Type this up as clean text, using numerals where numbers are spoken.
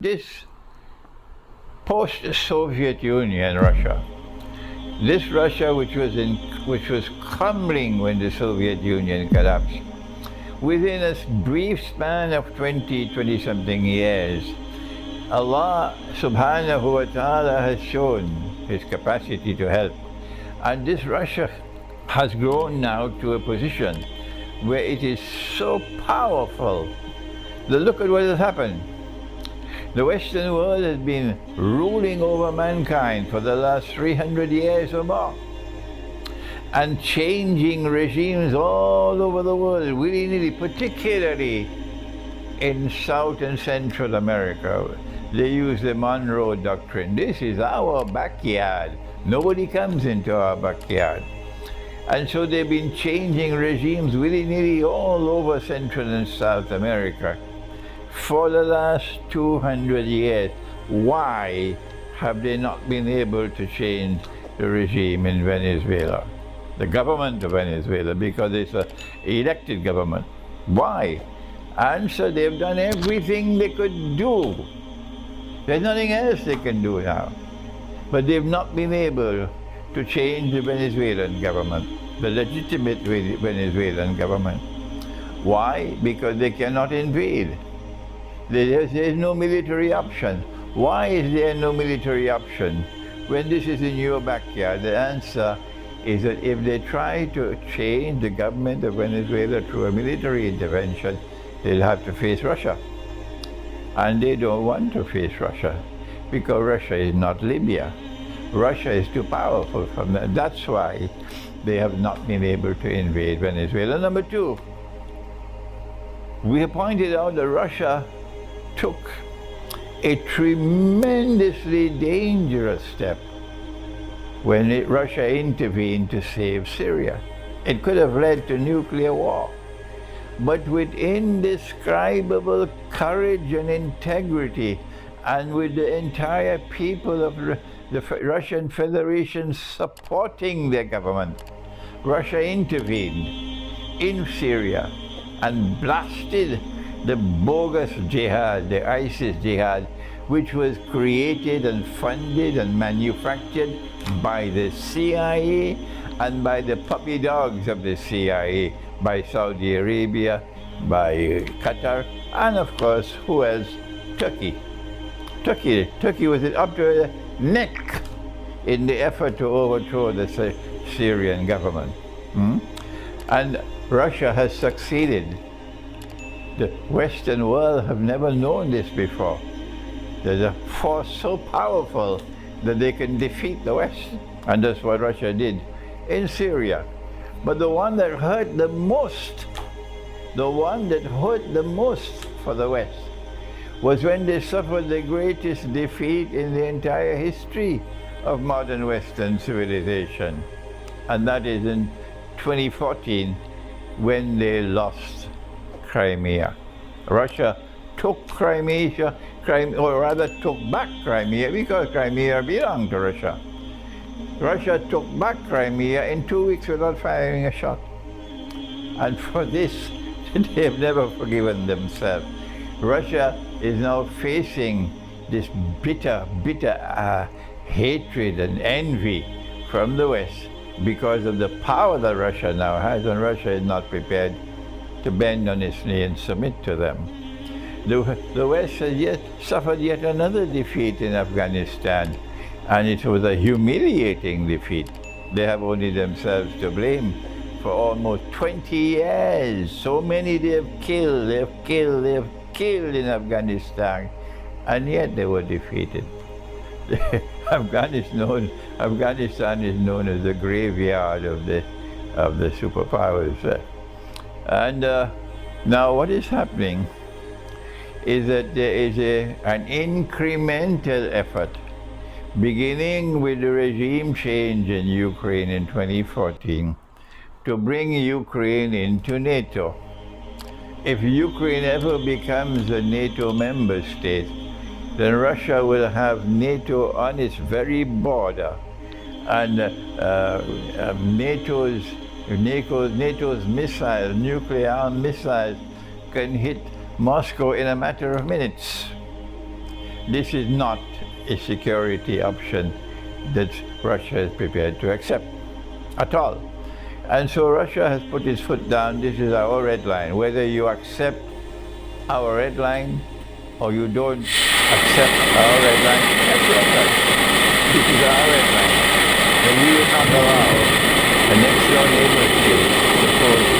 this post-Soviet Union Russia, this Russia which was crumbling when the Soviet Union collapsed, within a brief span of 20-something years, Allah subhanahu wa ta'ala has shown His capacity to help. And this Russia has grown now to a position where it is so powerful. Look at what has happened. The Western world has been ruling over mankind for the last 300 years or more, and changing regimes all over the world, willy-nilly, particularly in South and Central America. They use the Monroe Doctrine. This is our backyard. Nobody comes into our backyard. And so they've been changing regimes willy-nilly all over Central and South America for the last 200 years. Why have they not been able to change the regime in Venezuela? The government of Venezuela, because it's an elected government. Why? Answer, they've done everything they could do. There's nothing else they can do now. But they've not been able to change the Venezuelan government, the legitimate Venezuelan government. Why? Because they cannot invade. There's no military option. Why is there no military option when this is in your backyard? The answer is that if they try to change the government of Venezuela through a military intervention, they'll have to face Russia. And they don't want to face Russia, because Russia is not Libya. Russia is too powerful for them. That's why they have not been able to invade Venezuela. Number two, we have pointed out that Russia took a tremendously dangerous step when Russia intervened to save Syria. It could have led to nuclear war. But with indescribable courage and integrity, and with the entire people of the Russian Federation supporting their government, Russia intervened in Syria and blasted the bogus jihad, the ISIS jihad, which was created and funded and manufactured by the CIA and by the puppy dogs of the CIA, by Saudi Arabia, by Qatar, and of course, who else? Turkey. Turkey was up to the neck in the effort to overthrow the Syrian government. And Russia has succeeded. The Western world have never known this before. There's a force so powerful that they can defeat the West. And that's what Russia did in Syria. But the one that hurt the most, for the West was when they suffered the greatest defeat in the entire history of modern Western civilization. And that is in 2014, when they lost Crimea. Russia took Crimea, or rather took back Crimea, because Crimea belonged to Russia. Russia took back Crimea in 2 weeks without firing a shot. And for this, they have never forgiven themselves. Russia is now facing this bitter hatred and envy from the West because of the power that Russia now has, and Russia is not prepared to bend on its knee and submit to them. The West has suffered yet another defeat in Afghanistan, and it was a humiliating defeat. They have only themselves to blame for almost 20 years. So many they have killed in Afghanistan, and yet they were defeated. Afghanistan is known as the graveyard of the superpowers. And now what is happening is that there is an incremental effort, beginning with the regime change in Ukraine in 2014, to bring Ukraine into NATO. If Ukraine ever becomes a NATO member state, then Russia will have NATO on its very border, and NATO's missiles, nuclear missiles, can hit Moscow in a matter of minutes. this is not a security option that Russia is prepared to accept at all. And so Russia has put its foot down. This is our red line. Whether you accept our red line or you don't accept our red line, that's your choice. This is our red line. And we will not allow the next door neighbor state to pose